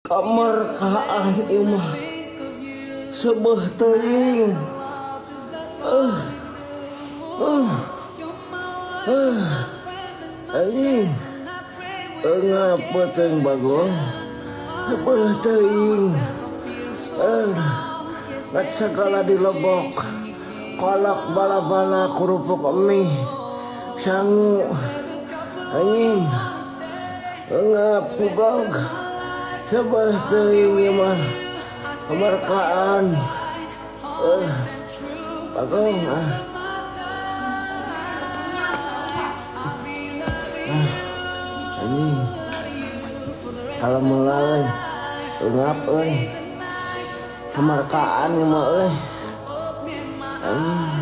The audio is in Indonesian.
Kemerkaan imah sebuah teuing anjing ngapa teuing bagong sebuah teuing ngat segala dilebok kolak bala-bala kerupuk mie sangu anjing ngapa gog sebuah teuing mah kemerkaan bagong anjing kalau mulai ngap kemerkaan mah anjing